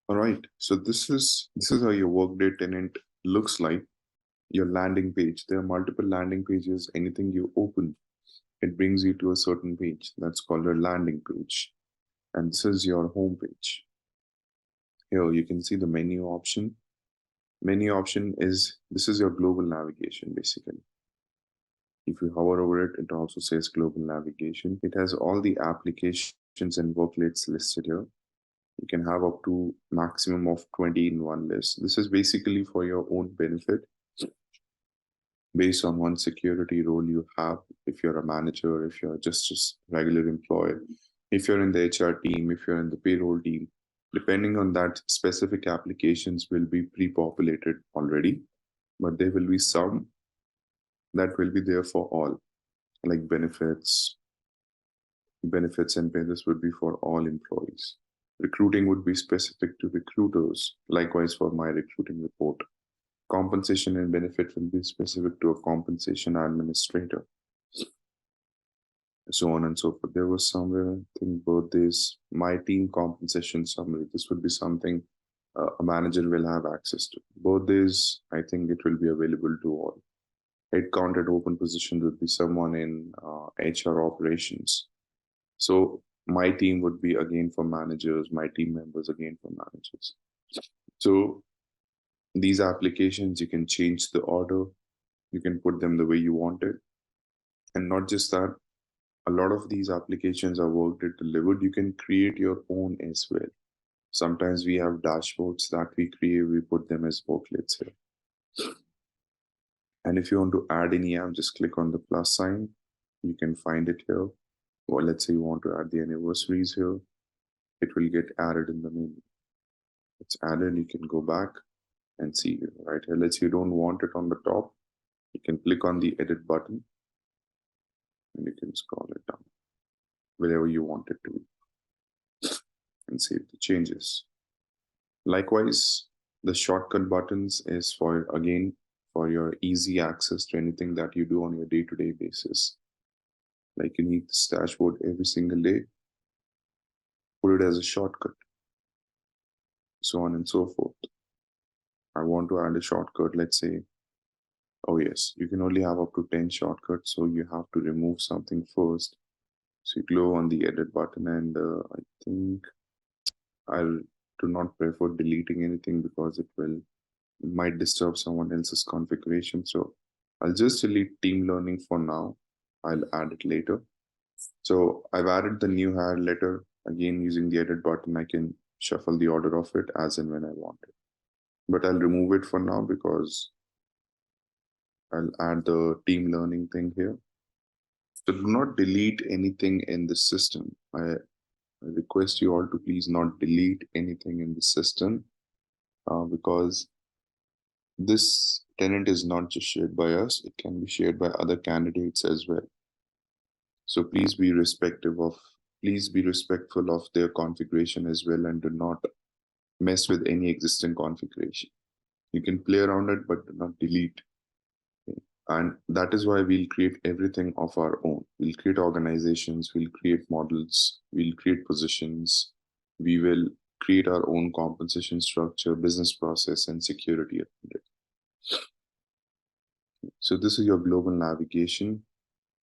All right. So this is how your Workday tenant looks like. Your landing page. There are multiple landing pages. Anything you open, it brings you to a certain page. That's called a landing page. And this is your home page. Here you can see the menu option. Menu option is this is your global navigation basically. If you hover over it, it also says global navigation. It has all the applications and workloads listed here. You can have up to maximum of 20 in one list. This is basically for your own benefit based on one security role you have. If you're a manager, if you're just a regular employee, if you're in the HR team, if you're in the payroll team, depending on that, specific applications will be pre-populated already, but there will be some that will be there for all, like benefits and pay. This would be for all employees. Recruiting would be specific to recruiters. Likewise, for my recruiting report. Compensation and benefit will be specific to a compensation administrator. So on and so forth. There was somewhere, I think, birthdays, my team compensation summary. This would be something a manager will have access to. Birthdays, I think it will be available to all. Headcount at open position would be someone in HR operations. So my team would be again for managers, my team members again for managers. So these applications, you can change the order, you can put them the way you want it. And not just that, a lot of these applications are Workday delivered. You can create your own as well. Sometimes we have dashboards that we create, we put them as worklets here. And if you want to add any app, just click on the plus sign. You can find it here. Or let's say you want to add the anniversaries here. It will get added in the menu. It's added, you can go back and see it right here. Let's say you don't want it on the top. You can click on the edit button and you can scroll it down wherever you want it to be and save the changes. Likewise, the shortcut buttons is for, again, for your easy access to anything that you do on your day-to-day basis. Like you need this dashboard every single day, put it as a shortcut, so on and so forth. I want to add a shortcut, let's say, oh yes, you can only have up to 10 shortcuts, so you have to remove something first. So you click on the edit button, and I think I'll do not prefer deleting anything because it might disturb someone else's configuration. So I'll just delete team learning for now. I'll add it later. So I've added the new hire letter. Again, using the edit button, I can shuffle the order of it as and when I want it. But I'll remove it for now because I'll add the team learning thing here. So do not delete anything in the system. I request you all to please not delete anything in the system because this tenant is not just shared by us, it can be shared by other candidates as well. So please be respectful of their configuration as well and do not mess with any existing configuration. You can play around it, but do not delete. And that is why we'll create everything of our own. We'll create organizations, we'll create models, we'll create positions, we will create our own compensation structure, business process, and security. So this is your global navigation.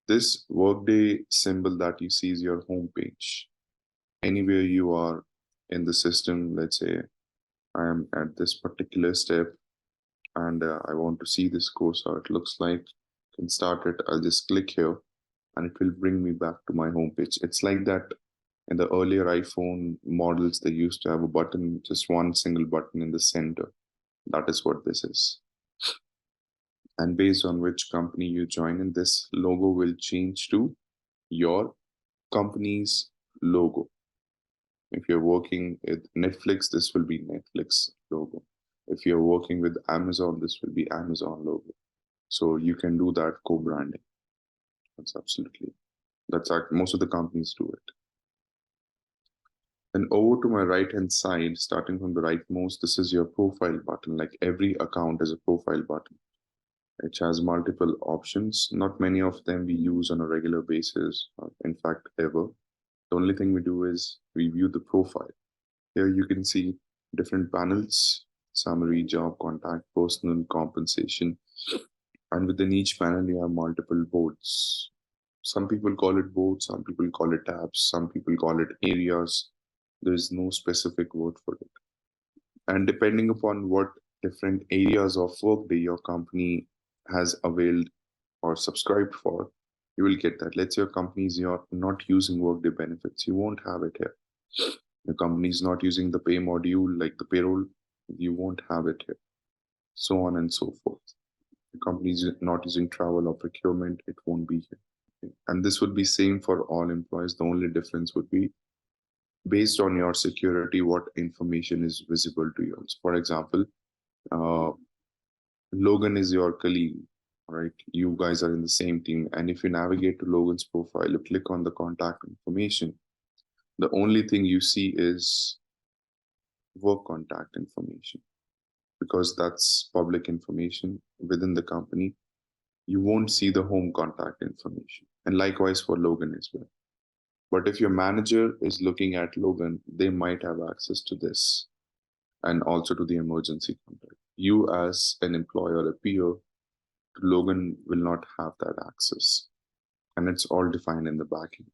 This Workday symbol that you see is your home page. Anywhere you are in the system, let's say I am at this particular step and I want to see this course, how it looks like. I can start it. I'll just click here and it will bring me back to my homepage. It's like that in the earlier iPhone models, they used to have a button, just one single button in the center. That is what this is. And based on which company you join in, this logo will change to your company's logo. If you're working with Netflix, this will be Netflix logo. If you're working with Amazon, this will be Amazon logo. So you can do that co-branding. That's most of the companies do it. Then over to my right-hand side, starting from the rightmost, this is your profile button. Like every account is a profile button. It has multiple options. Not many of them we use on a regular basis, in fact, ever. The only thing we do is we view the profile. Here you can see different panels: summary, job, contact, personal, compensation. And within each panel, you have multiple boards. Some people call it boards, some people call it tabs, some people call it areas. There is no specific word for it. And depending upon what different areas of Workday your company has availed or subscribed for, you will get that. Let's say your company is not using Workday benefits, you won't have it here. Your company is not using the pay module like the payroll, you won't have it here. So on and so forth. The company is not using travel or procurement, it won't be here. And this would be same for all employees. The only difference would be based on your security, what information is visible to you. So for example, uh, Logan is your colleague, right? You guys are in the same team. And if you navigate to Logan's profile, you click on the contact information, the only thing you see is work contact information, because that's public information within the company. You won't see the home contact information. And likewise for Logan as well. But if your manager is looking at Logan, they might have access to this and also to the emergency contact. You as an employee or a peer, Logan will not have that access. And it's all defined in the backend,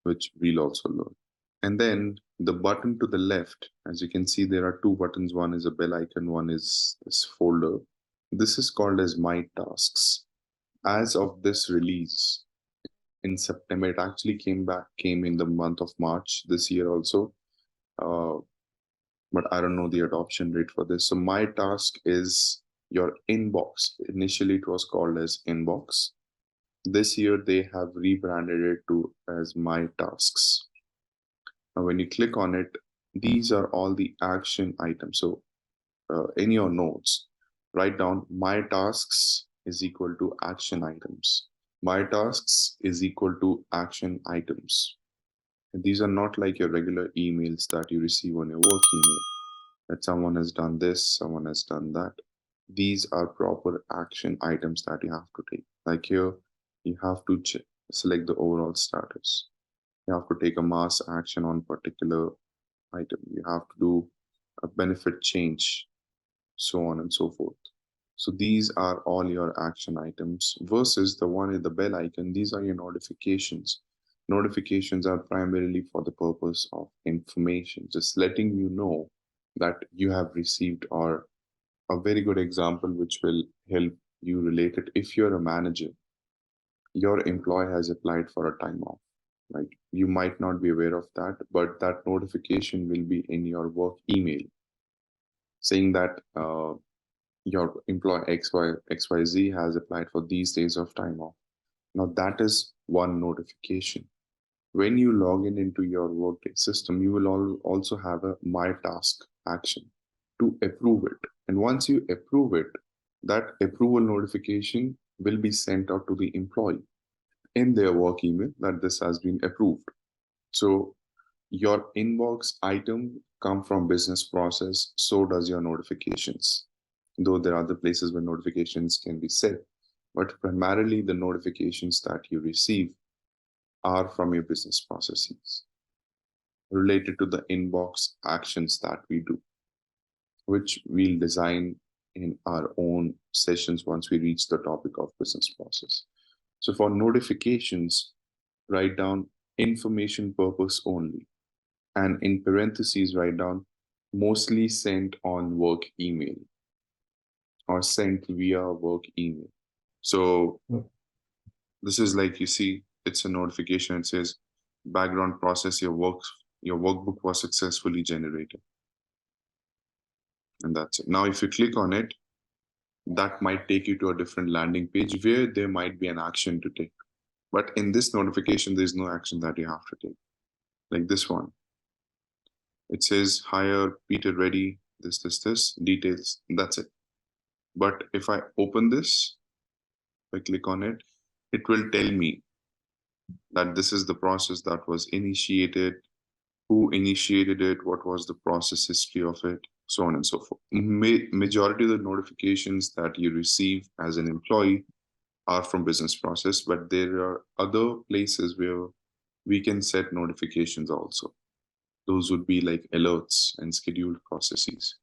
which we'll also learn. And then the button to the left, as you can see, there are two buttons. One is a bell icon, one is this folder. This is called as My Tasks. As of this release in September, it actually came in the month of March this year also. But I don't know the adoption rate for this. So My Task is your inbox. Initially, it was called as Inbox. This year, they have rebranded it to as My Tasks. Now, when you click on it, these are all the action items. So in your notes, write down My Tasks is equal to action items. My Tasks is equal to action items. And these are not like your regular emails that you receive on your work email, that someone has done this, someone has done that. These are proper action items that you have to take. Like here, you have to select the overall status. You have to take a mass action on particular item. You have to do a benefit change, so on and so forth. So these are all your action items versus the one in the bell icon. These are your notifications. Notifications are primarily for the purpose of information, just letting you know that you have received, or a very good example which will help you relate it. If you're a manager, your employee has applied for a time off, right? You might not be aware of that, but that notification will be in your work email saying that your employee XYZ has applied for these days of time off. Now that is one notification. When you log in into your Workday system, you will also have a My Task action to approve it. And once you approve it, that approval notification will be sent out to the employee in their work email that this has been approved. So your inbox item come from business process, so does your notifications. Though there are other places where notifications can be set, but primarily the notifications that you receive are from your business processes related to the inbox actions that we do, which we'll design in our own sessions once we reach the topic of business process. So for notifications, write down information purpose only. And in parentheses, write down mostly sent on work email or sent via work email. So this is like, you see, it's a notification. It says background process, your workbook was successfully generated. And that's it. Now, if you click on it, that might take you to a different landing page where there might be an action to take. But in this notification, there's no action that you have to take. Like this one. It says hire Peter Reddy, this, details, that's it. But if I open this, if I click on it, it will tell me that this is the process that was initiated, who initiated it, what was the process history of it, so on and so forth. Majority of the notifications that you receive as an employee are from business process, but there are other places where we can set notifications also. Those would be like alerts and scheduled processes.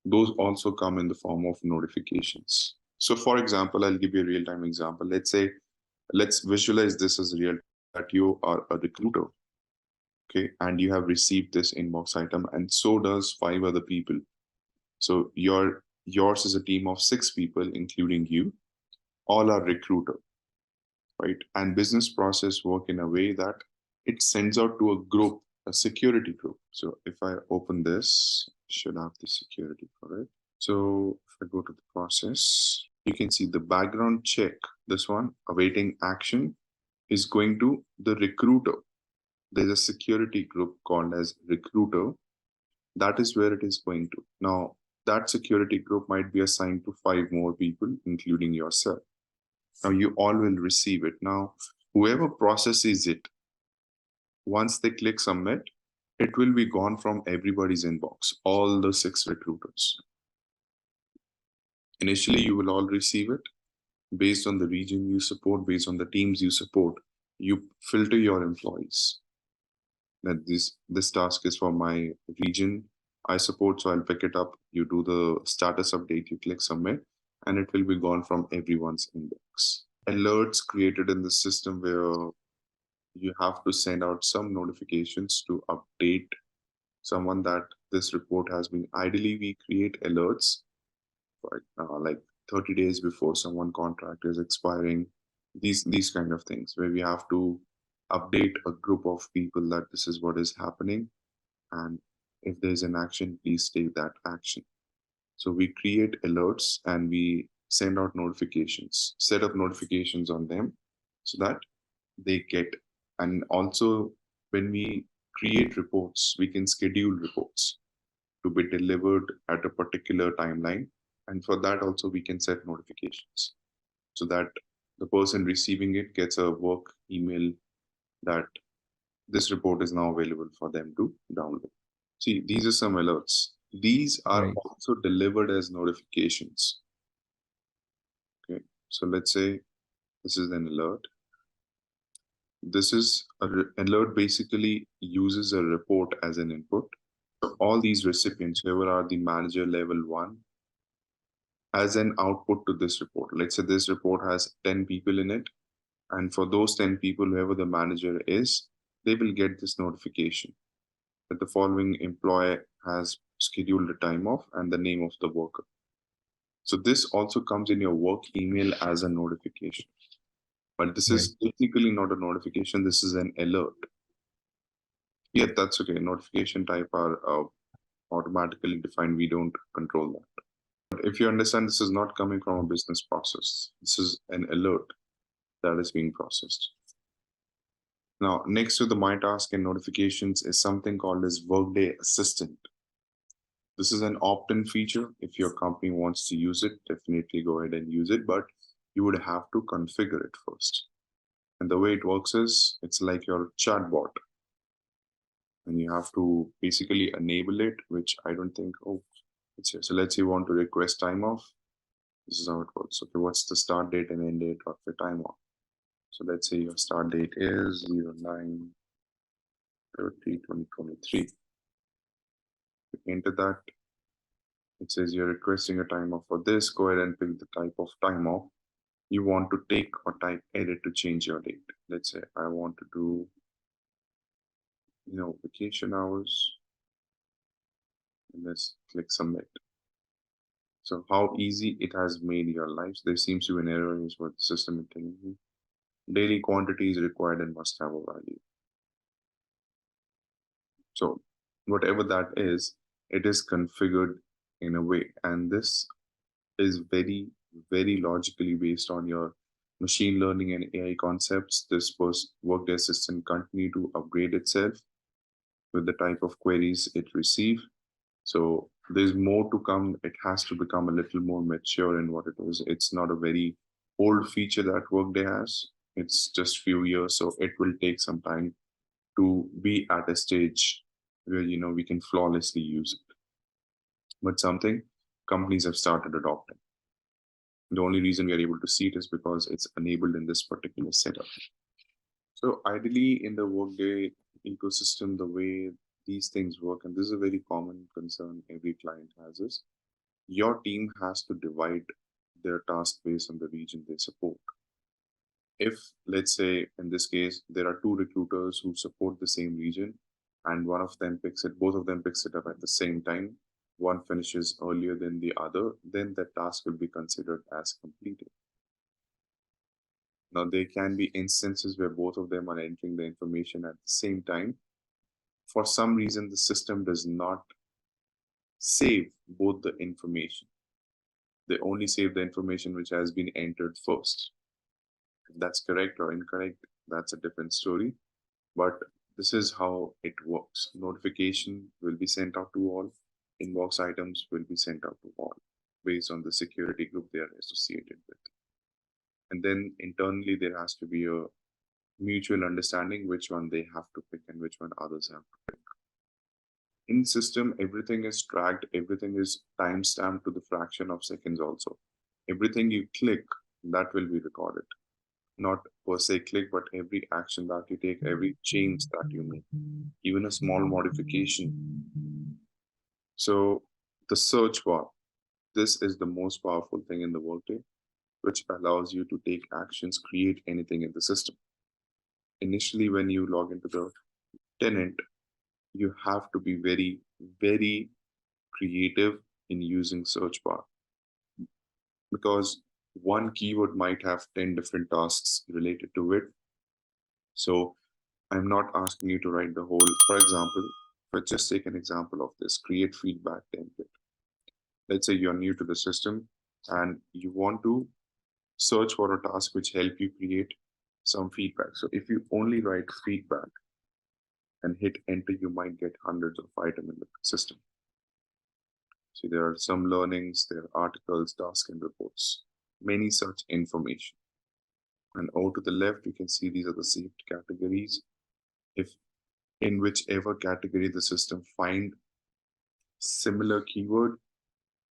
Those also come in the form of notifications. So for example, I'll give you a real-time example. Let's visualize this as real that you are a recruiter, okay, and you have received this inbox item, and so does 5 other people. So yours is a team of 6 people, including you. All are recruiter, right? And business process work in a way that it sends out to a group, a security group. So if I open this, should have the security for it. So if I go to the process, you can see the background check, this one, awaiting action, is going to the recruiter. There's a security group called as recruiter. That is where it is going to. Now, that security group might be assigned to 5 more people, including yourself. Now, you all will receive it. Now, whoever processes it, once they click submit, it will be gone from everybody's inbox, all the 6 recruiters. Initially, you will all receive it based on the region you support, based on the teams you support. You filter your employees. That this task is for my region I support, so I'll pick it up. You do the status update, you click submit, and it will be gone from everyone's inbox. Alerts created in the system where you have to send out some notifications to update someone that this report has been. Ideally, we create alerts for like 30 days before someone contract is expiring. These kind of things where we have to update a group of people that this is what is happening, and if there's an action, please take that action. So we create alerts and we send out notifications, set up notifications on them so that they get. And also, when we create reports, we can schedule reports to be delivered at a particular timeline. And for that also, we can set notifications so that the person receiving it gets a work email that this report is now available for them to download. See, these are some alerts. These are Right. also delivered as notifications. Okay, so let's say this is an alert. This is an alert basically uses a report as an input. So all these recipients, whoever are the manager level 1, as an output to this report. Let's say this report has 10 people in it. And for those 10 people, whoever the manager is, they will get this notification that the following employee has scheduled a time off and the name of the worker. So this also comes in your work email as a notification. But this is technically not a notification, this is an alert. Yeah, that's okay. Notification type are automatically defined. We don't control that. But if you understand, this is not coming from a business process. This is an alert that is being processed. Now, next to the My Task and notifications is something called as Workday Assistant. This is an opt-in feature. If your company wants to use it, definitely go ahead and use it, but you would have to configure it first. And the way it works is, it's like your chatbot. And you have to basically enable it, which I don't think, it's here. So let's say you want to request time off. This is how it works. Okay, what's the start date and end date of your time off? So let's say your start date is 09/30/2023. Enter that. It says you're requesting a time off for this. Go ahead and pick the type of time off you want to take or type edit to change your date. Let's say I want to do, vacation hours. And let's click submit. So how easy it has made your lives. There seems to be an error is what the system is telling you. Daily quantity is required and must have a value. So whatever that is, it is configured in a way. And this is very, very logically based on your machine learning and AI concepts. This Workday Assistant continue to upgrade itself with the type of queries it receives. So there's more to come. It has to become a little more mature in what it is. It's not a very old feature that Workday has. It's just few years, so it will take some time to be at a stage where we can flawlessly use it. But something companies have started adopting. The only reason we are able to see it is because it's enabled in this particular setup. So ideally, in the Workday ecosystem, the way these things work, and this is a very common concern every client has, is your team has to divide their task based on the region they support. If, let's say, in this case, there are two recruiters who support the same region, and one of them picks it, both of them picks it up at the same time, one finishes earlier than the other, then that task will be considered as completed. Now, there can be instances where both of them are entering the information at the same time. For some reason, the system does not save both the information. They only save the information which has been entered first. If that's correct or incorrect, that's a different story. But this is how it works. Notification will be sent out to all. Inbox items will be sent out to all based on the security group they are associated with. And then internally, there has to be a mutual understanding which one they have to pick and which one others have to pick. In system, everything is tracked, everything is timestamped to the fraction of seconds also. Everything you click, that will be recorded. Not per se click, but every action that you take, every change that you make, even a small modification. So the search bar, this is the most powerful thing in the Workday, which allows you to take actions, create anything in the system. Initially, when you log into the tenant, you have to be very, very creative in using search bar, because one keyword might have 10 different tasks related to it. So I'm not asking you to write the whole, for example, but just take an example of this, create feedback template. Let's say you're new to the system and you want to search for a task which help you create some feedback. So if you only write feedback and hit enter, you might get hundreds of items in the system. See, there are some learnings, there are articles, tasks, and reports, many such information. And over to the left, you can see these are the saved categories. If in whichever category the system find similar keyword,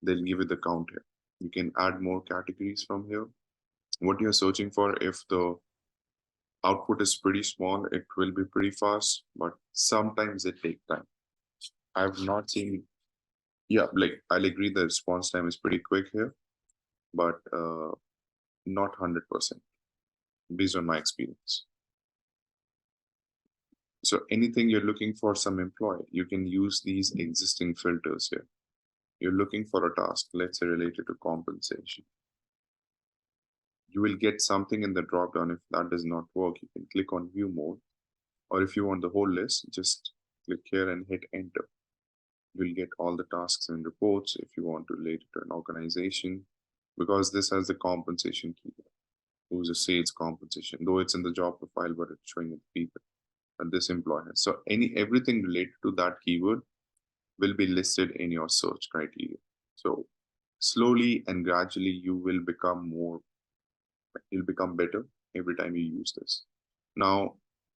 they'll give you the count here. You can add more categories from here. What you're searching for, if the output is pretty small, it will be pretty fast, but sometimes it takes time. I've not seen, yeah, like I'll agree the response time is pretty quick here, but not 100% based on my experience. So anything you're looking for some employee, you can use these existing filters here. You're looking for a task, let's say related to compensation. You will get something in the dropdown. If that does not work, you can click on view mode, or if you want the whole list, just click here and hit enter. You'll get all the tasks and reports if you want to relate it to an organization, because this has the compensation keyword, who's a sales compensation, though it's in the job profile, but it's showing it people and this employer. So everything related to that keyword will be listed in your search criteria. So slowly and gradually you'll become better every time you use this. Now,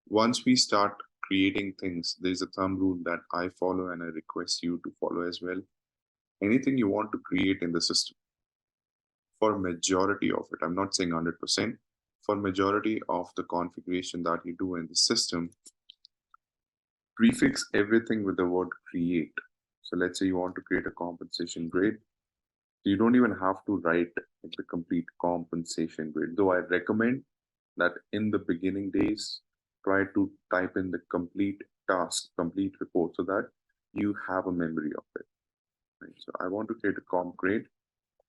once we start creating things, there's a thumb rule that I follow and I request you to follow as well. Anything you want to create in the system, for majority of it, I'm not saying 100%, for majority of the configuration that you do in the system, prefix everything with the word create. So let's say you want to create a compensation grade. You don't even have to write the complete compensation grade, though I recommend that in the beginning days, try to type in the complete task, complete report, so that you have a memory of it. Right? So I want to create a comp grade.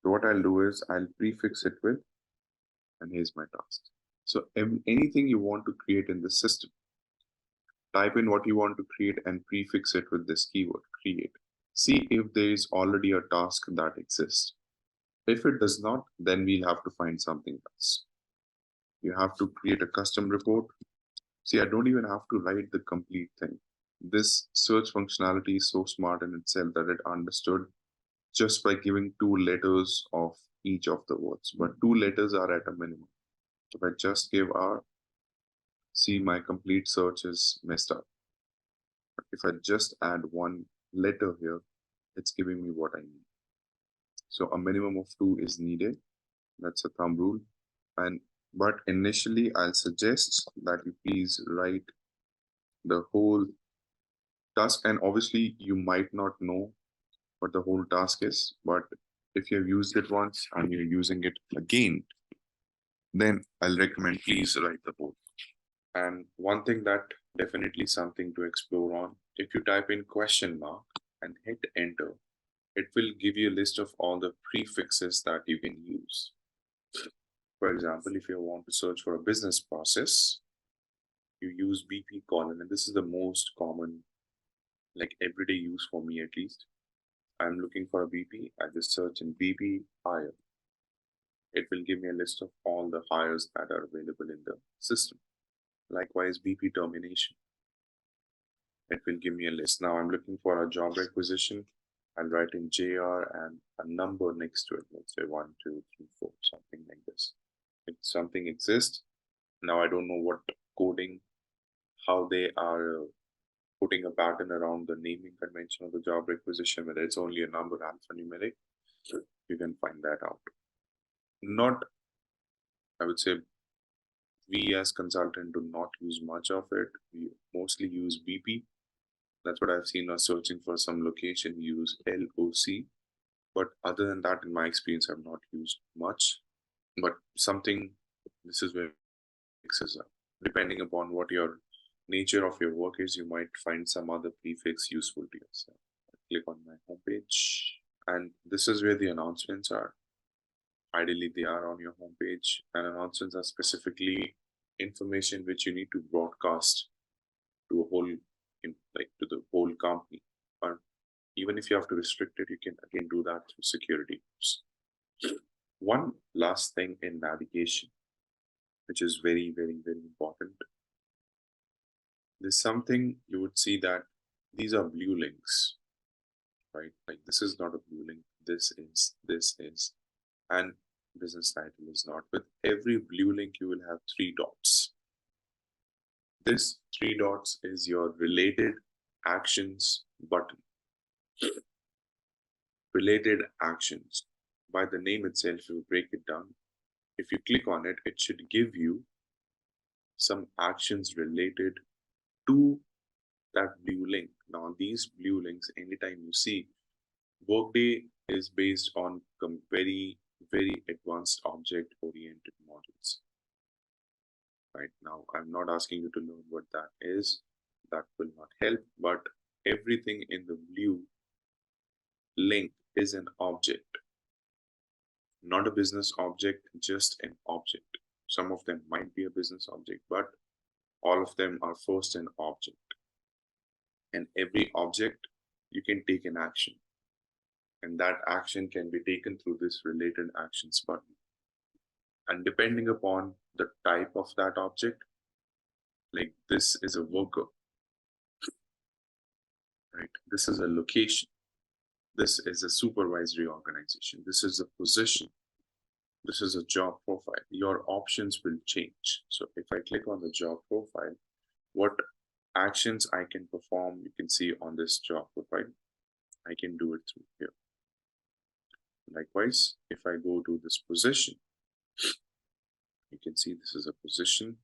So what I'll do is I'll prefix it with, and here's my task. So anything you want to create in the system, type in what you want to create and prefix it with this keyword, create. See if there is already a task that exists. If it does not, then we'll have to find something else. You have to create a custom report. See, I don't even have to write the complete thing. This search functionality is so smart in itself that it understood just by giving 2 letters of each of the words, but 2 letters are at a minimum. If I just give R, see my complete search is messed up. If I just add 1 letter here, it's giving me what I need. So a minimum of 2 is needed. That's a thumb rule. But initially, I'll suggest that you please write the whole task. And obviously, you might not know what the whole task is, but if you've used it once and you're using it again, then I'll recommend please write the book. And one thing that definitely something to explore on, if you type in question mark and hit enter, it will give you a list of all the prefixes that you can use. For example, if you want to search for a business process, you use BP colon, and this is the most common, like everyday use for me at least. I'm looking for a BP, I just search in BP hire. It will give me a list of all the hires that are available in the system. Likewise, BP termination. It will give me a list. Now I'm looking for a job requisition. I'll write in JR and a number next to it. Let's say 1, 2, 3, 4, something like this. If something exists, now I don't know what coding, how they are putting a pattern around the naming convention of the job requisition, whether it's only a number alphanumeric, you can find that out. Not, I would say, we as consultant do not use much of it. We mostly use BP. That's what I've seen. Us searching for some location, use LOC. But other than that, in my experience, I've not used much. But something, this is where it mixes up. Depending upon what your nature of your work is, you might find some other prefix useful to yourself. Click on my homepage, and this is where the announcements are. Ideally, they are on your homepage, and announcements are specifically information which you need to broadcast to a whole, like to the whole company. Or even if you have to restrict it, you can again do that through security. One last thing in navigation, which is very, very, very important. There's something you would see that these are blue links, right? Like this is not a blue link. This is, and business title is not. With every blue link, you will have 3 dots. This 3 dots is your related actions button. Related actions. By the name itself, if you break it down, if you click on it, it should give you some actions related to that blue link. Now, these blue links, anytime you see, Workday is based on very, very advanced object-oriented models. Right now, I'm not asking you to learn what that is. That will not help, but everything in the blue link is an object. Not a business object, just an object. Some of them might be a business object, but all of them are first an object. And every object, you can take an action. And that action can be taken through this related actions button. And depending upon the type of that object, like this is a worker, right? This is a location. This is a supervisory organization. This is a position. This is a job profile. Your options will change. So if I click on the job profile, what actions I can perform, you can see on this job profile. I can do it through here. Likewise, if I go to this position, you can see this is a position.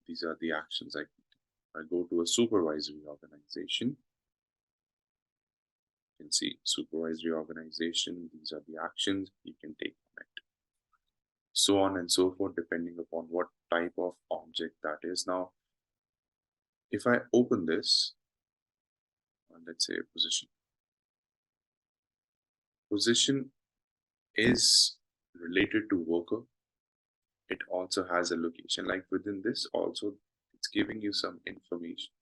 These are the actions I can do. I go to a supervisory organization. You can see supervisory organization. These are the actions you can take on it. So on and so forth, depending upon what type of object that is. Now, if I open this, let's say position. Position is related to worker. It also has a location. Like within this also, it's giving you some information.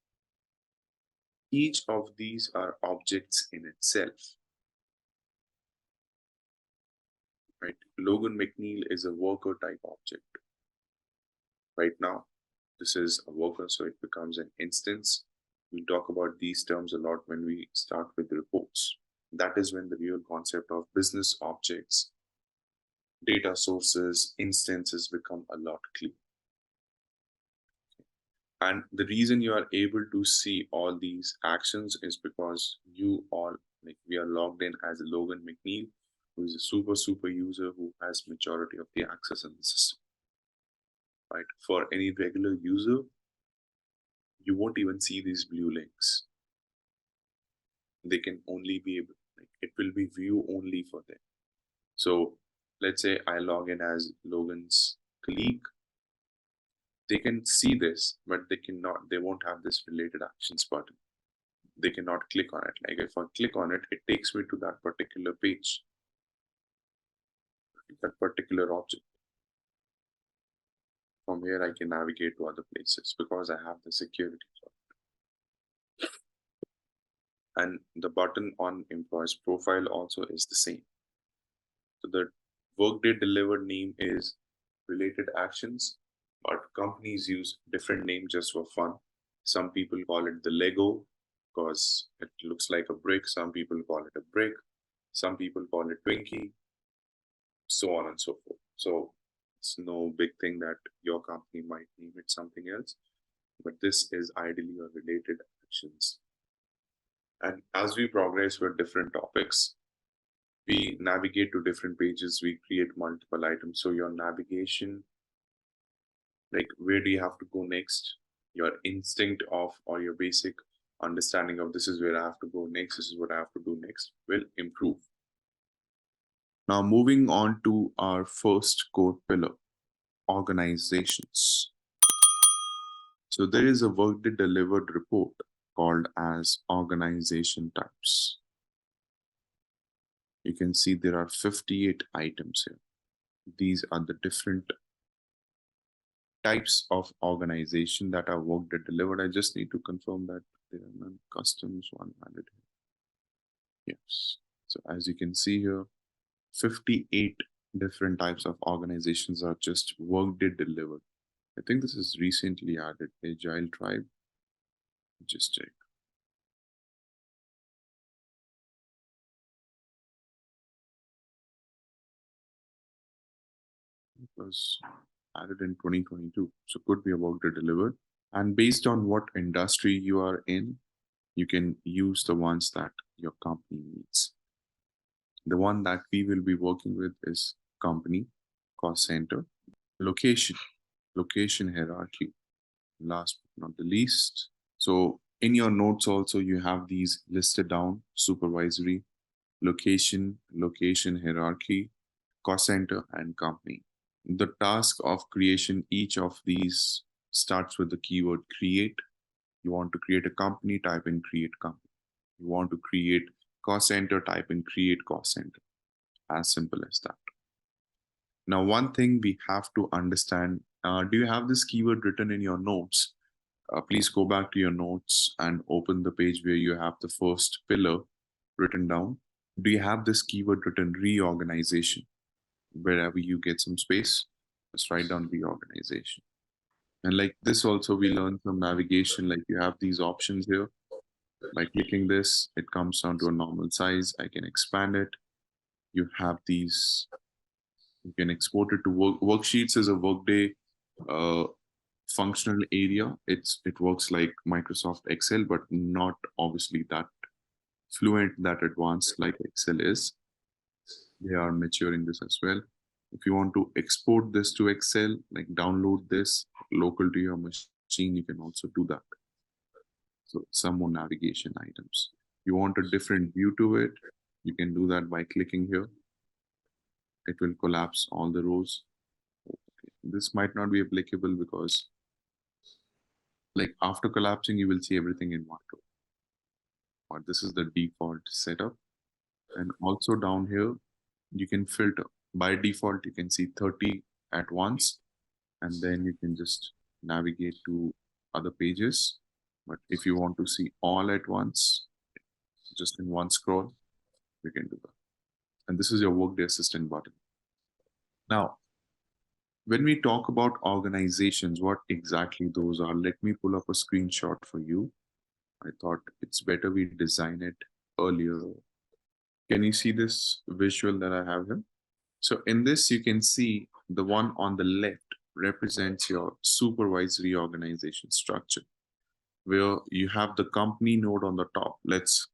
Each of these are objects in itself. Right? Logan McNeil is a worker type object. Right now, this is a worker, so it becomes an instance. We talk about these terms a lot when we start with reports. That is when the real concept of business objects, data sources, instances become a lot clearer. And the reason you are able to see all these actions is because you all, like we are logged in as Logan McNeil, who is a super user who has majority of the access in the system. Right? For any regular user, you won't even see these blue links. they can only be able, like, it will be view only for them. So let's say I log in as Logan's colleague. They can see this, but they won't have this related actions button. They cannot click on it. Like if I click on it, it takes me to that particular page, that particular object. From here, I can navigate to other places because I have the security. And the button on employee's profile also is the same. So the Workday delivered name is related actions, but companies use different names just for fun. Some people call it the Lego because it looks like a brick. Some people call it a brick. Some people call it Twinkie, so on and so forth. So it's no big thing that your company might name it something else, but this is ideally a related actions. And as we progress with different topics, we navigate to different pages, we create multiple items. So your navigation, like where do you have to go next? Your instinct of, or your basic understanding of this is where I have to go next, this is what I have to do next, will improve. Now moving on to our first core pillar, organizations. So there is a Workday delivered report called as organization types. You can see there are 58 items here. These are the different types of organization that are Workday delivered. I just need to confirm that there are none customs one added here. Yes. So as you can see here, 58 different types of organizations are just Workday delivered. I think this is recently added, Agile Tribe. Just check. It was added in 2022, so could be a Workday delivered. And based on what industry you are in, you can use the ones that your company needs. The one that we will be working with is company, cost center, location, location hierarchy, last but not the least. So in your notes also, you have these listed down: supervisory, location, location hierarchy, cost center, and company. The task of creation, each of these starts with the keyword create. You want to create a company, type in create company. You want to create cost center, type in create cost center. As simple as that. Now, one thing we have to understand, do you have this keyword written in your notes? Please go back to your notes and open the page where you have the first pillar written down. Do you have this keyword written, reorganization? Wherever you get some space, just write down reorganization. And like this also, we learned from navigation, like you have these options here. By clicking this, it comes down to a normal size. I can expand it. You have these, you can export it to worksheets is a Workday functional area. It works like Microsoft Excel, but not obviously that fluent, that advanced like Excel is. They are maturing this as well. If you want to export this to Excel, like download this local to your machine, you can also do that. So some more navigation items. You want a different view to it, you can do that by clicking here. It will collapse all the rows. Okay. This might not be applicable because like after collapsing, you will see everything in one row. But this is the default setup. And also down here, you can filter. By default, you can see 30 at once, and then you can just navigate to other pages. But if you want to see all at once, just in one scroll, you can do that. And this is your Workday Assistant button. Now, when we talk about organizations, what exactly those are, let me pull up a screenshot for you. I thought it's better we design it earlier. Can you see this visual that I have here? So in this, you can see the one on the left represents your supervisory organization structure, where you have the company node on the top. Let's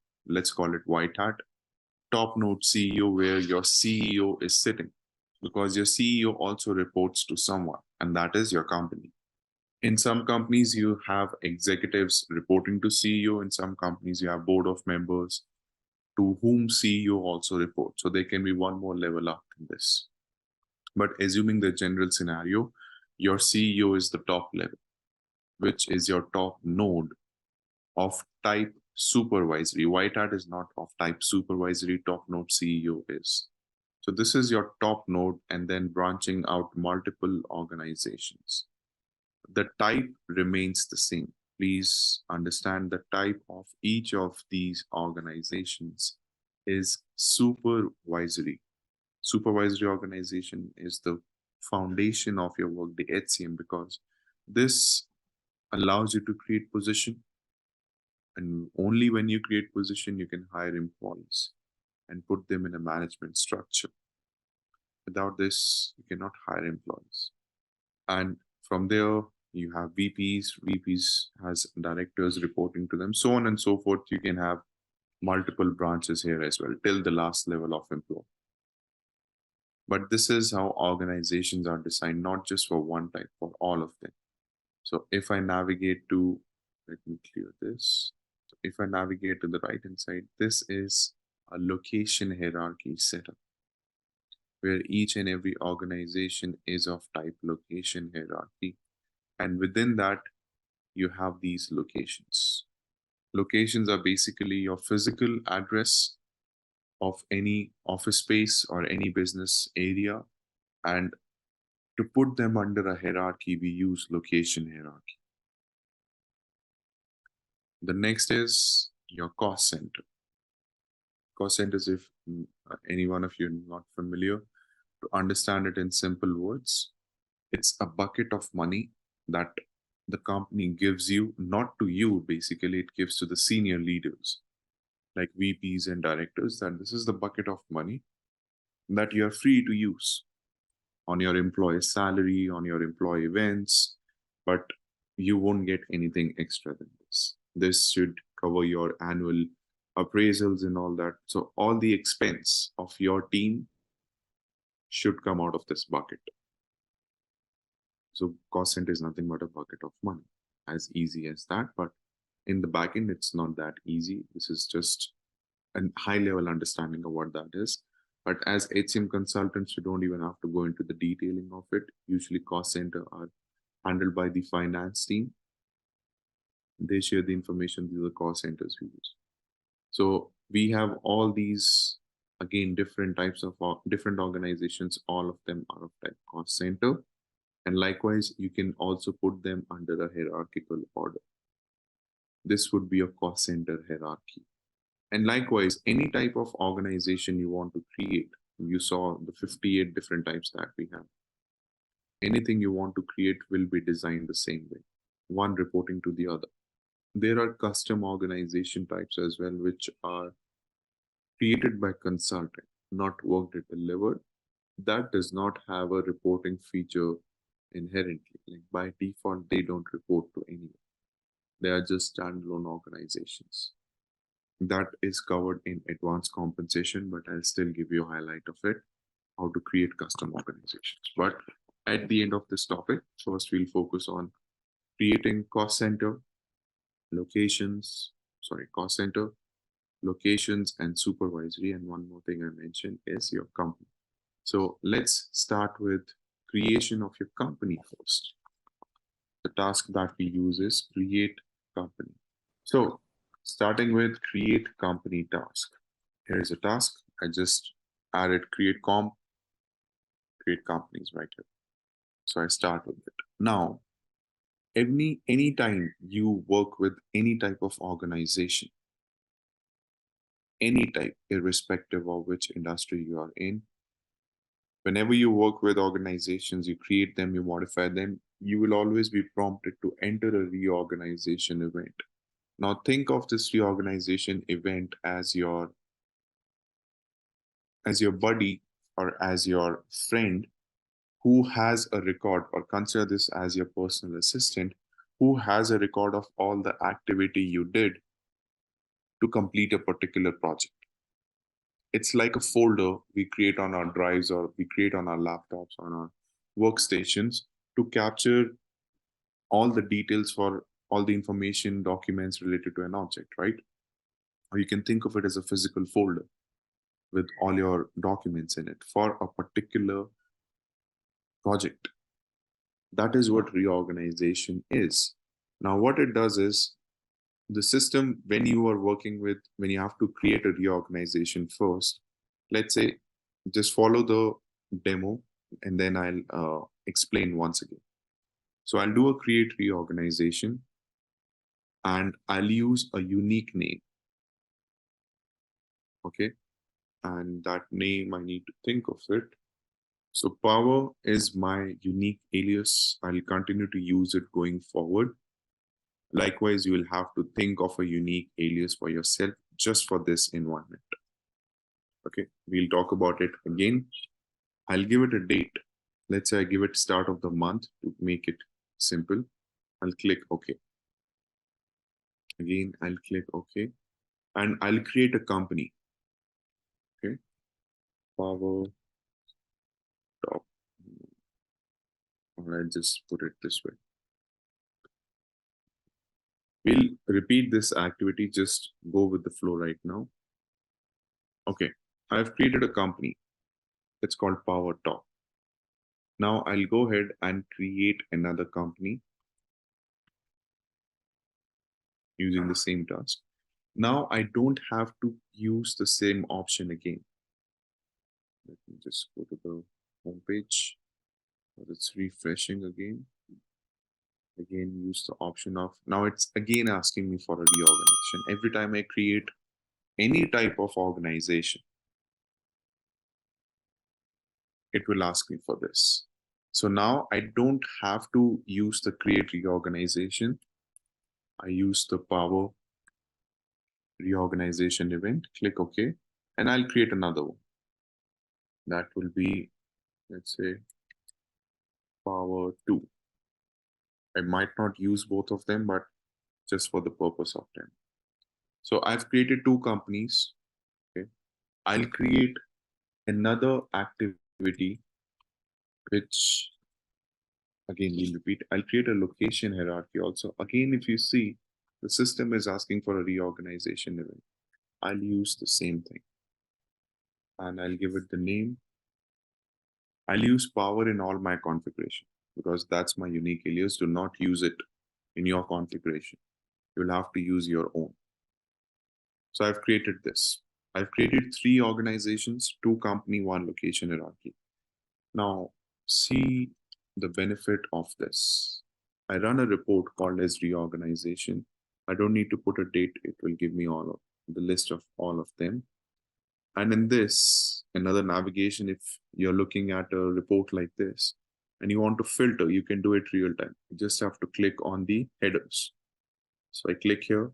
call it white hat. Top node CEO, where your CEO is sitting, because your CEO also reports to someone, and that is your company. In some companies, you have executives reporting to CEO. In some companies, you have board of members to whom CEO also reports. So there can be one more level up in this. But assuming the general scenario, your CEO is the top level, which is your top node of type supervisory. White hat is not of type supervisory, top node CEO is. So this is your top node, and then branching out multiple organizations. The type remains the same. Please understand the type of each of these organizations is supervisory. Supervisory organization is the foundation of your Workday HCM, because this allows you to create position, and only when you create position you can hire employees and put them in a management structure. Without this, you cannot hire employees. And from there, you have VPs has directors reporting to them, so on and so forth. You can have multiple branches here as well, till the last level of employee. But this is how organizations are designed, not just for one type, for all of them. So if I navigate to, let me clear this. So if I navigate to the right hand side, this is a location hierarchy setup, where each and every organization is of type location hierarchy. And within that, you have these locations. Locations are basically your physical address of any office space or any business area. And to put them under a hierarchy, we use location hierarchy. The next is your cost center. Cost centers, if any one of you are not familiar, to understand it in simple words, it's a bucket of money that the company gives you, not to you, basically, it gives to the senior leaders like VPs and directors, that this is the bucket of money that you're free to use on your employee salary, on your employee events, but you won't get anything extra than this. This should cover your annual appraisals and all that. So all the expense of your team should come out of this bucket. So cost center is nothing but a bucket of money, as easy as that. But in the backend, it's not that easy. This is just a high level understanding of what that is. But as HCM consultants, you don't even have to go into the detailing of it. Usually cost center are handled by the finance team. They share the information. These are cost centers we use. So we have all these, again, different types of different organizations. All of them are of type cost center. And likewise, you can also put them under a hierarchical order. This would be a cost center hierarchy. And likewise, any type of organization you want to create, you saw the 58 different types that we have. Anything you want to create will be designed the same way, one reporting to the other. There are custom organization types as well, which are created by consultant, not Workday delivered. That does not have a reporting feature inherently. Like by default, they don't report to anyone. They are just standalone organizations. That is covered in advanced compensation, but I'll still give you a highlight of it, how to create custom organizations. But at the end of this topic, first we'll focus on creating cost center, cost center, locations, and supervisory. And one more thing I mentioned is your company. So let's start with creation of your company first. The task that we use is create company. So starting with create company task. Here is a task. I just added create companies right here. So I start with it. Now, anytime you work with any type of organization, any type, irrespective of which industry you are in, whenever you work with organizations, you create them, you modify them, you will always be prompted to enter a reorganization event. Now think of this reorganization event as your buddy or as your friend who has a record, or consider this as your personal assistant who has a record of all the activity you did to complete a particular project. It's like a folder we create on our drives or we create on our laptops, on our workstations, to capture all the details for all the information documents related to an object, right? or you can think of it as a physical folder with all your documents in it for a particular project. That is what reorganization is. Now, what it does is the system, when you are working with, when you have to create a reorganization first, let's say, just follow the demo and then I'll explain once again. So I'll do a create reorganization and I'll use a unique name. Okay. And that name, I need to think of it. So power is my unique alias. I'll continue to use it going forward. Likewise, you will have to think of a unique alias for yourself just for this environment. Okay, we'll talk about it again. I'll give it a date. Let's say I give it start of the month to make it simple. I'll click OK. Again, I'll click OK. And I'll create a company. Okay, power top. Or I'll just put it this way. We'll repeat this activity, just go with the flow right now. Okay, I've created a company. It's called Power Top. Now I'll go ahead and create another company using the same task. Now I don't have to use the same option again. Let me just go to the home page. It's refreshing again. Again, use the option of, now it's again asking me for a reorganization. Every time I create any type of organization, it will ask me for this. So now I don't have to use the create reorganization. I use the power reorganization event, click OK, and I'll create another one. That will be, let's say, power 2. I might not use both of them, but just for the purpose of them. So I've created 2 companies. Okay, I'll create another activity, which again we'll repeat. I'll create a location hierarchy also. Again, if you see, the system is asking for a reorganization event. I'll use the same thing. And I'll give it the name. I'll use power in all my configuration because that's my unique alias. Do not use it in your configuration. You'll have to use your own. So I've created this. I've created 3 organizations, 2 company, 1 location hierarchy. Now, see the benefit of this. I run a report called as reorganization. I don't need to put a date. It will give me all of the list of all of them. And in this, another navigation, if you're looking at a report like this and you want to filter, you can do it real time. You just have to click on the headers. So I click here.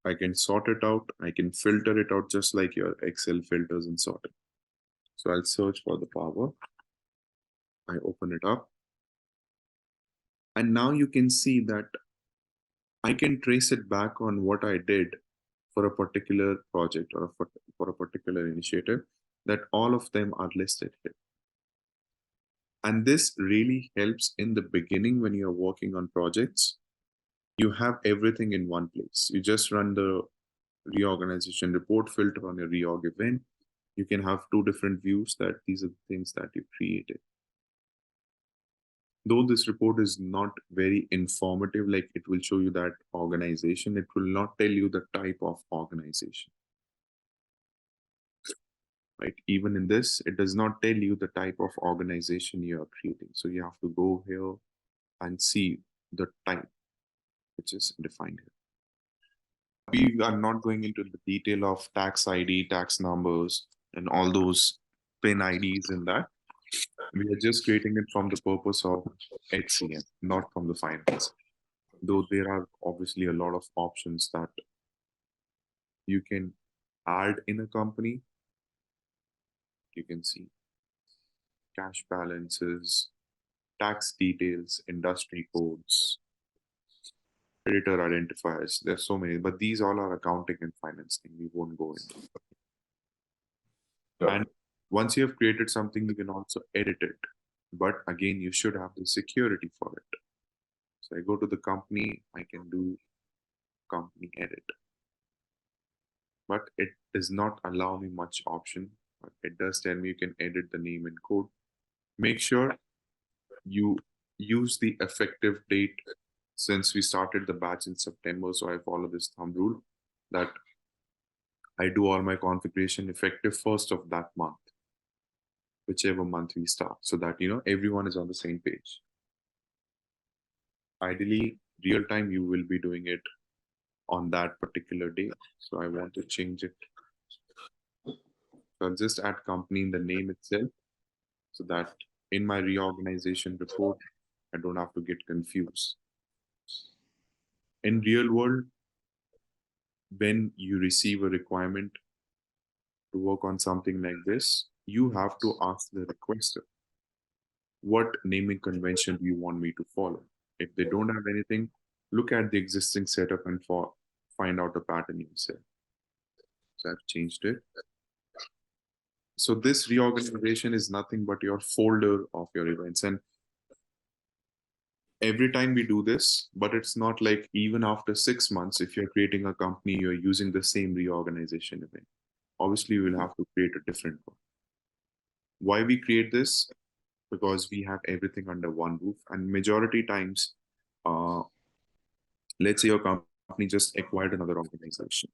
I can sort it out. I can filter it out just like your Excel filters and sort it. So I'll search for the power. I open it up. And now you can see that I can trace it back on what I did for a particular project or for a particular initiative, that all of them are listed here. And this really helps in the beginning when you're working on projects. You have everything in one place. You just run the reorganization report, filter on your reorg event. You can have 2 different views that these are the things that you created. Though this report is not very informative, like it will show you that organization, it will not tell you the type of organization. Right? Even in this, it does not tell you the type of organization you are creating. So you have to go here and see the type, which is defined here. We are not going into the detail of tax ID, tax numbers, and all those PIN IDs in that. We are just creating it from the purpose of HCM, not from the finance. Though there are obviously a lot of options that you can add in a company. You can see cash balances, tax details, industry codes, creditor identifiers. There's so many, but these all are accounting and finance thing. We won't go into. Sure. And once you have created something, you can also edit it. But again, you should have the security for it. So I go to the company, I can do company edit. but it does not allow me much option. But it does tell me you can edit the name and code. Make sure you use the effective date. Since we started the batch in September, so I follow this thumb rule that I do all my configuration effective 1st of that month, whichever month we start, so that everyone is on the same page. Ideally, real time, you will be doing it on that particular day. So I want to change it. So I'll just add company in the name itself, so that in my reorganization report, I don't have to get confused. In real world, when you receive a requirement to work on something like this, you have to ask the requester, what naming convention do you want me to follow? If they don't have anything, look at the existing setup and find out a pattern yourself. So I've changed it. So this reorganization is nothing but your folder of your events. And every time we do this, but it's not like even after 6 months, if you're creating a company, you're using the same reorganization event. Obviously, you will have to create a different one. Why we create this? Because we have everything under one roof, and majority times, let's say your company just acquired another organization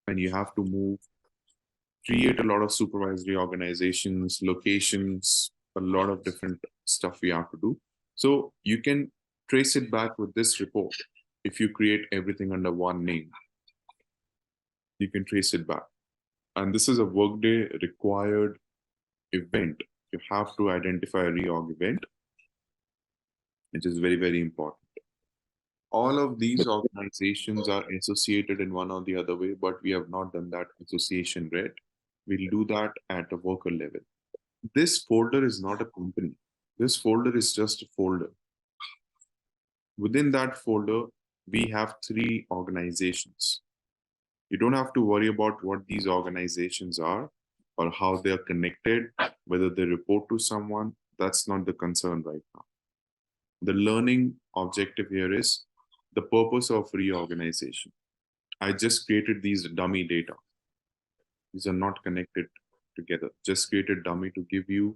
and you have to create a lot of supervisory organizations, locations, a lot of different stuff we have to do. So you can trace it back with this report. If you create everything under one name, you can trace it back. And this is a Workday required event. You have to identify a reorg event, which is very, very important. All of these organizations are associated in one or the other way, but we have not done that association yet. We'll do that at a worker level. This folder is not a company. This folder is just a folder. Within that folder, we have 3 organizations. You don't have to worry about what these organizations are or how they're connected, whether they report to someone. That's not the concern right now. The learning objective here is the purpose of reorganization. I just created these dummy data. These are not connected together. Just created dummy to give you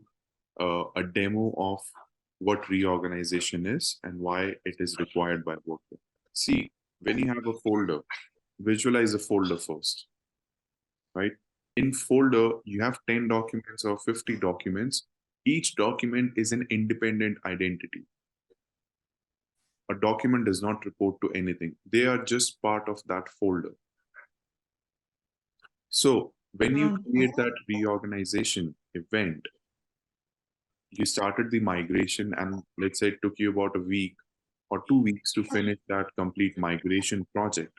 a demo of what reorganization is and why it is required by Workday. See, when you have a folder, visualize a folder first, right? In folder, you have 10 documents or 50 documents. Each document is an independent identity. A document does not report to anything. They are just part of that folder. So when you create that reorganization event, you started the migration, and let's say it took you about a week or 2 weeks to finish that complete migration project.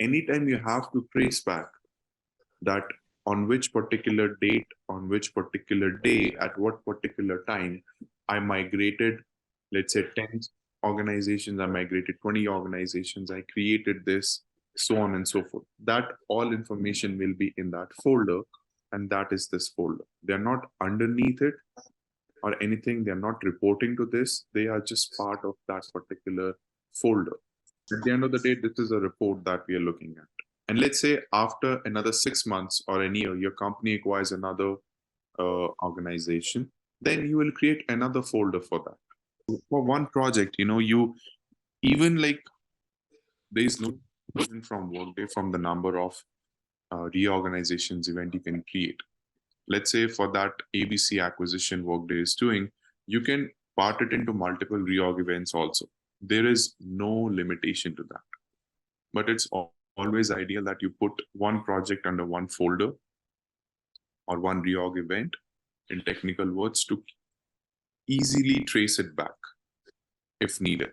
Anytime you have to trace back that on which particular date, on which particular day, at what particular time, I migrated, let's say 10 organizations, I migrated 20 organizations, I created this, so on and so forth. That all information will be in that folder, and that is this folder. They're not underneath it or anything. They're not reporting to this. They are just part of that particular folder. At the end of the day, this is a report that we are looking at. And let's say after another 6 months or a year, your company acquires another organization, then you will create another folder for that. For one project, you even like there is no from Workday from the number of reorganizations event you can create. Let's say for that ABC acquisition Workday is doing, you can part it into multiple reorg events also. There is no limitation to that. But it's always ideal that you put one project under one folder or one reorg event in technical words to easily trace it back if needed.